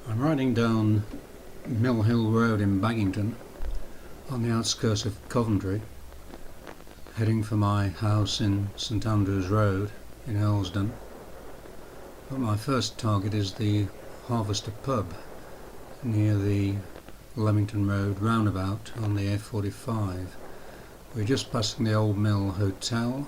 I'm riding down Mill Hill Road in Baginton on the outskirts of Coventry, heading for my house in St Andrews Road in Earlsdon. But my first target is the Harvester pub near the Leamington Road roundabout on the A45. We're just passing the Old Mill Hotel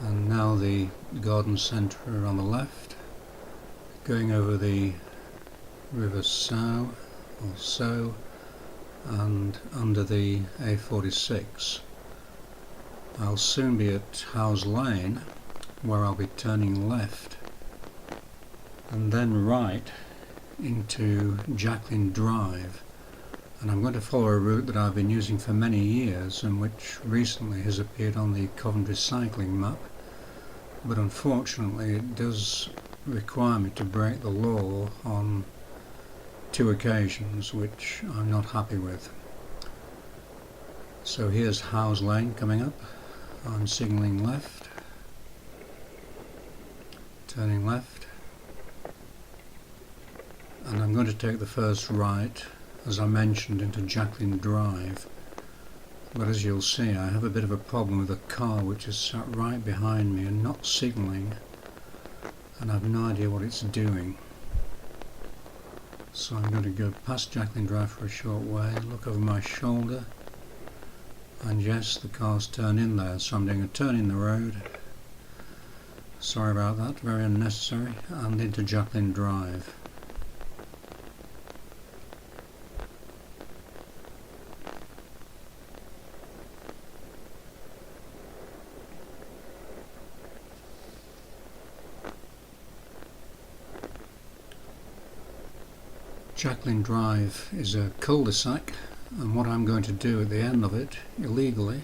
and now the garden centre on the left, going over the River Sow and under the A46. I'll soon be at Howes Lane, where I'll be turning left and then right into Jacqueline Drive, and I'm going to follow a route that I've been using for many years and which recently has appeared on the Coventry cycling map, but unfortunately it does require me to break the law on 2 occasions, which I'm not happy with. So here's Howes Lane coming up. I'm signalling left, turning left, and I'm going to take the first right, as I mentioned, into Jacqueline Drive. But as you'll see, I have a bit of a problem with a car which is sat right behind me and not signalling, and I've no idea what it's doing. So I'm going to go past Jacqueline Drive for a short way, look over my shoulder, and yes, the car's turned in there, so I'm doing a turn in the road. Sorry about that, very unnecessary, and into Jacqueline Drive. Jacqueline Drive is a cul-de-sac, and what I'm going to do at the end of it, illegally,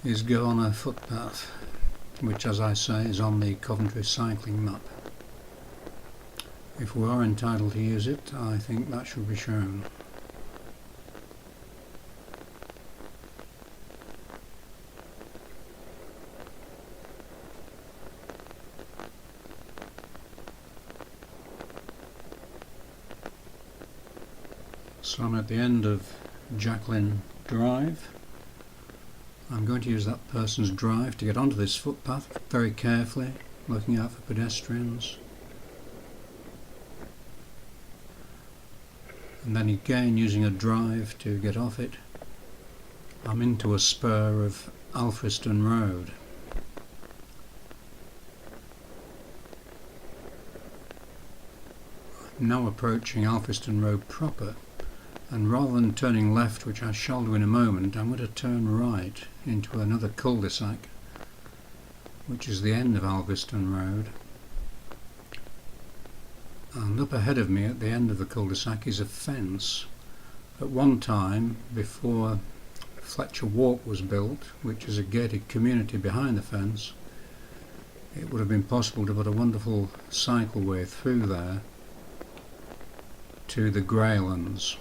is go on a footpath, which, as I say, is on the Coventry cycling map. If we are entitled to use it, I think that should be shown. So I'm at the end of Jacqueline Drive. I'm going to use that person's drive to get onto this footpath very carefully, looking out for pedestrians. And then again using a drive to get off it. I'm into a spur of Earlsdon Road. I'm now approaching Earlsdon Road proper. And rather than turning left, which I shall do in a moment, I'm going to turn right into another cul-de-sac, which is the end of Earlsdon Road. And up ahead of me at the end of the cul-de-sac is a fence. At one time, before Fletcher Walk was built, which is a gated community behind the fence, it would have been possible to put a wonderful cycleway through there to the Greylands.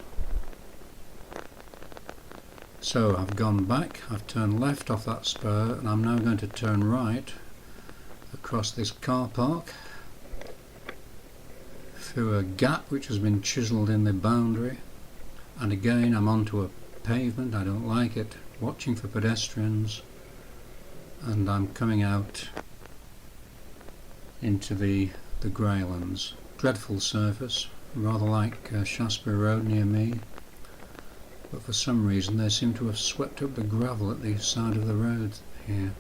So I've gone back, I've turned left off that spur, and I'm now going to turn right across this car park through a gap which has been chiselled in the boundary, and again I'm onto a pavement. I don't like it, watching for pedestrians, and I'm coming out into the Greylands. Dreadful surface, rather like Shaftesbury Road near me. But for some reason they seem to have swept up the gravel at the side of the road here.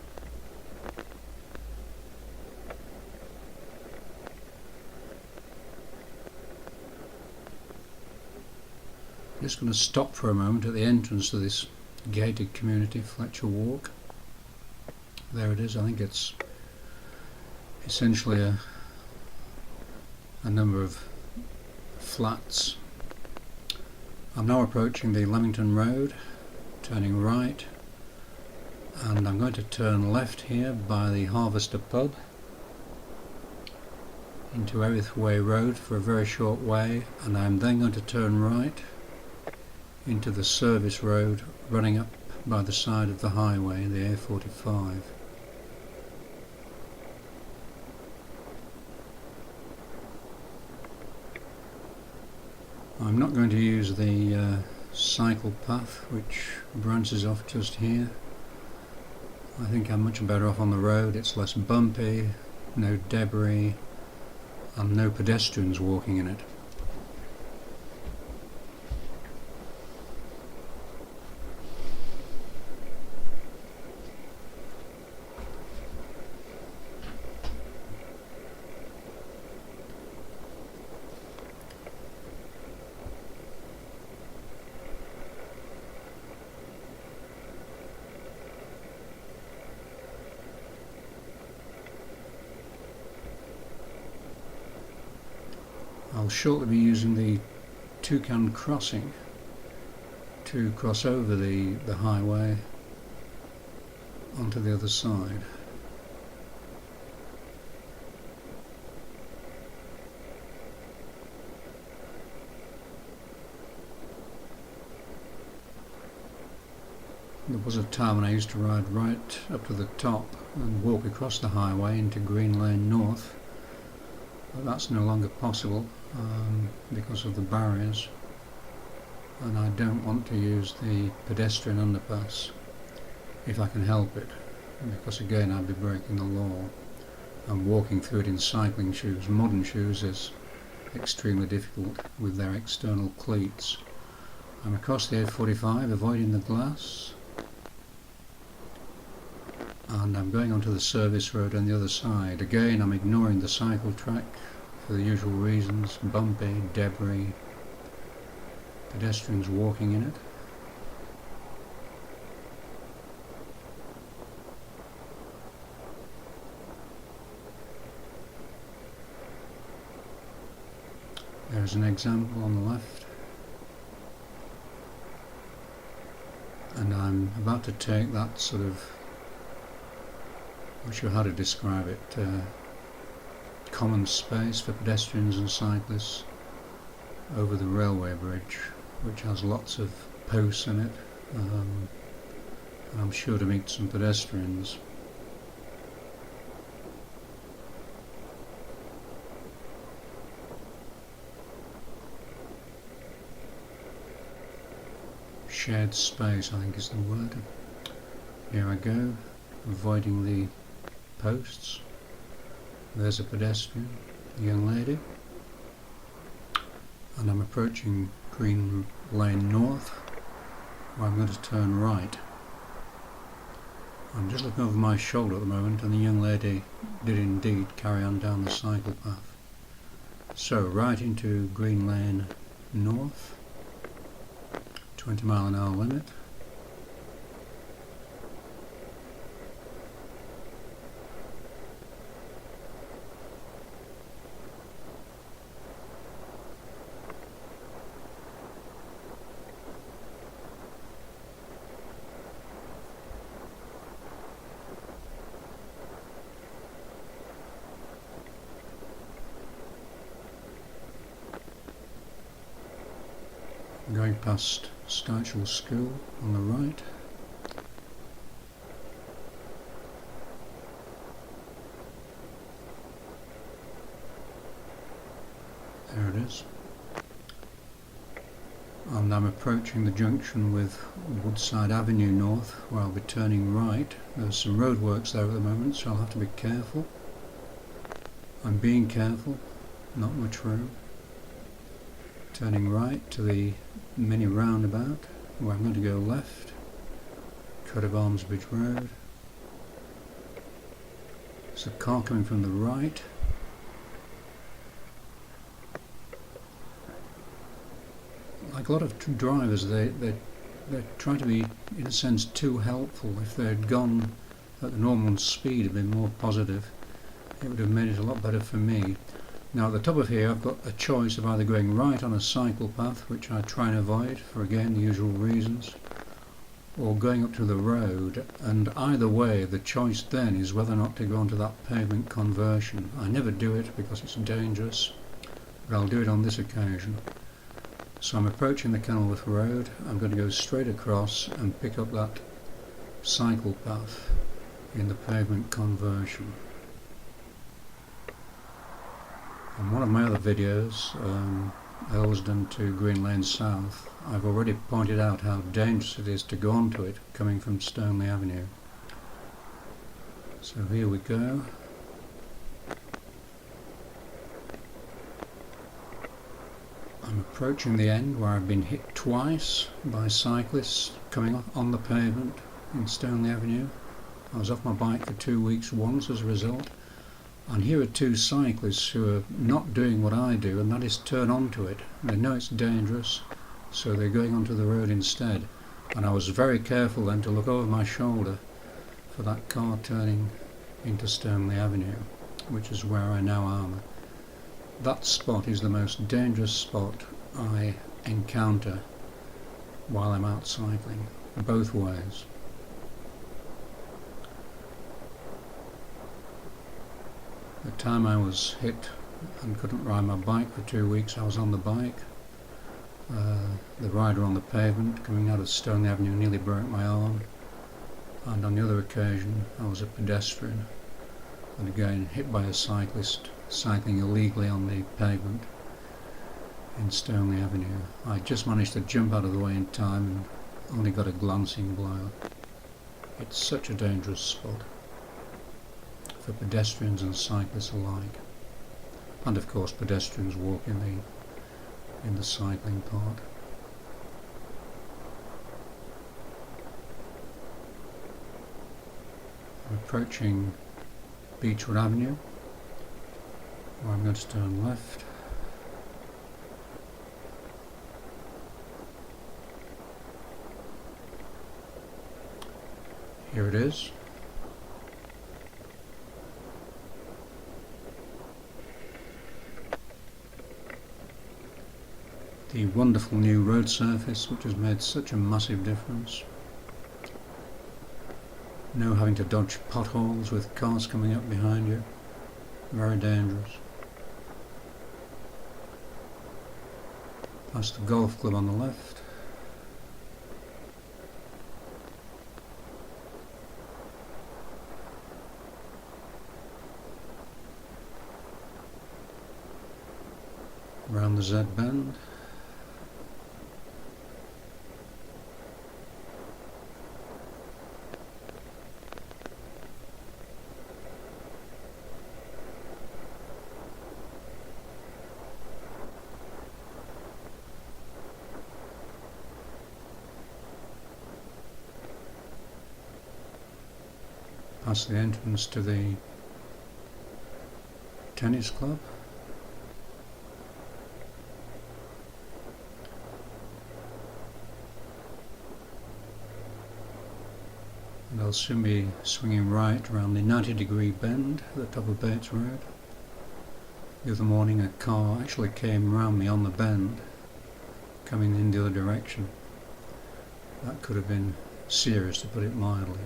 I'm just going to stop for a moment at the entrance to this gated community, Fletcher Walk. There it is. I think it's essentially a number of flats. I'm now approaching the Leamington Road, turning right, and I'm going to turn left here by the Harvester pub into Erithway Road for a very short way, and I'm then going to turn right into the service road running up by the side of the highway, the A45. I'm not going to use the cycle path which branches off just here. I think I'm much better off on the road. It's less bumpy, no debris, and no pedestrians walking in it. I'll shortly be using the Toucan crossing to cross over the highway onto the other side. There was a time when I used to ride right up to the top and walk across the highway into Green Lane North, but that's no longer possible because of the barriers, and I don't want to use the pedestrian underpass if I can help it, because again I'd be breaking the law, and walking through it in cycling shoes. Modern shoes is extremely difficult with their external cleats. I'm across the A45 avoiding the glass, and I'm going onto the service road on the other side. Again I'm ignoring the cycle track for the usual reasons: bumpy, debris, pedestrians walking in it. There's an example on the left, and I'm about to take that sort of, I'm not sure how to describe it, common space for pedestrians and cyclists over the railway bridge, which has lots of posts in it, and I'm sure to meet some pedestrians. Shared space, I think is the word. Here I go, avoiding the posts. There's a pedestrian, a young lady, and I'm approaching Green Lane North, where I'm going to turn right. I'm just looking over my shoulder at the moment, and the young lady did indeed carry on down the cycle path. So right into Green Lane North, 20-mile-an-hour limit. Going past Stachel School on the right. There it is. And I'm approaching the junction with Woodside Avenue North, where I'll be turning right. There's some roadworks there at the moment, so I'll have to be careful. I'm being careful, not much room. Turning right to the mini roundabout, where I'm going to go left, cut of Almsbridge Road. There's a car coming from the right. Like a lot of drivers, they try to be, in a sense, too helpful. If they'd gone at the normal speed and been more positive, it would have made it a lot better for me. Now at the top of here I've got a choice of either going right on a cycle path, which I try and avoid for again the usual reasons, or going up to the road, and either way the choice then is whether or not to go onto that pavement conversion. I never do it because it's dangerous, but I'll do it on this occasion. So I'm approaching the Kenilworth Road. I'm going to go straight across and pick up that cycle path in the pavement conversion. In one of my other videos, Earlsdon to Green Lane South, I've already pointed out how dangerous it is to go onto it coming from Stoneleigh Avenue. So here we go. I'm approaching the end where I've been hit twice by cyclists coming on the pavement in Stoneleigh Avenue. I was off my bike for 2 weeks once as a result, and here are two cyclists who are not doing what I do, and that is turn onto it. They know it's dangerous, so they're going onto the road instead, and I was very careful then to look over my shoulder for that car turning into Stoneleigh Avenue, which is where I now am. That spot is the most dangerous spot I encounter while I'm out cycling, both ways. The time I was hit and couldn't ride my bike for 2 weeks, I was on the bike. The rider on the pavement coming out of Stoneleigh Avenue nearly broke my arm, and on the other occasion I was a pedestrian and again hit by a cyclist cycling illegally on the pavement in Stoneleigh Avenue. I just managed to jump out of the way in time and only got a glancing blow. It's such a dangerous spot for pedestrians and cyclists alike, and of course pedestrians walk in the cycling part. I'm approaching Beechwood Avenue, where I'm going to turn left. Here it is. The wonderful new road surface, which has made such a massive difference. No having to dodge potholes with cars coming up behind you. Very dangerous. Past the golf club on the left. Around the Z bend. Past the entrance to the tennis club. And I'll soon be swinging right around the 90-degree bend at the top of Bates Road. The other morning a car actually came round me on the bend, coming in the other direction. That could have been serious, to put it mildly.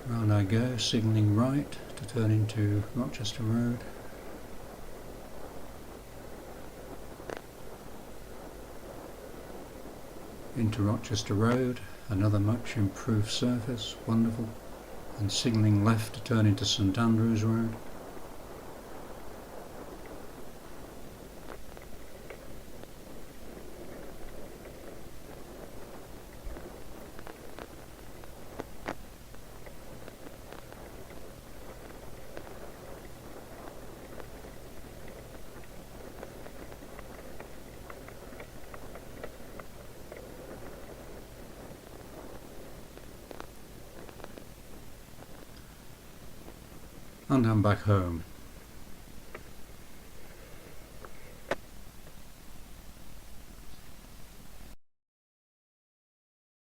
Round I go, signalling right to turn into Rochester Road. Into Rochester Road, another much improved surface, wonderful, and signalling left to turn into St Andrews Road. And I'm back home.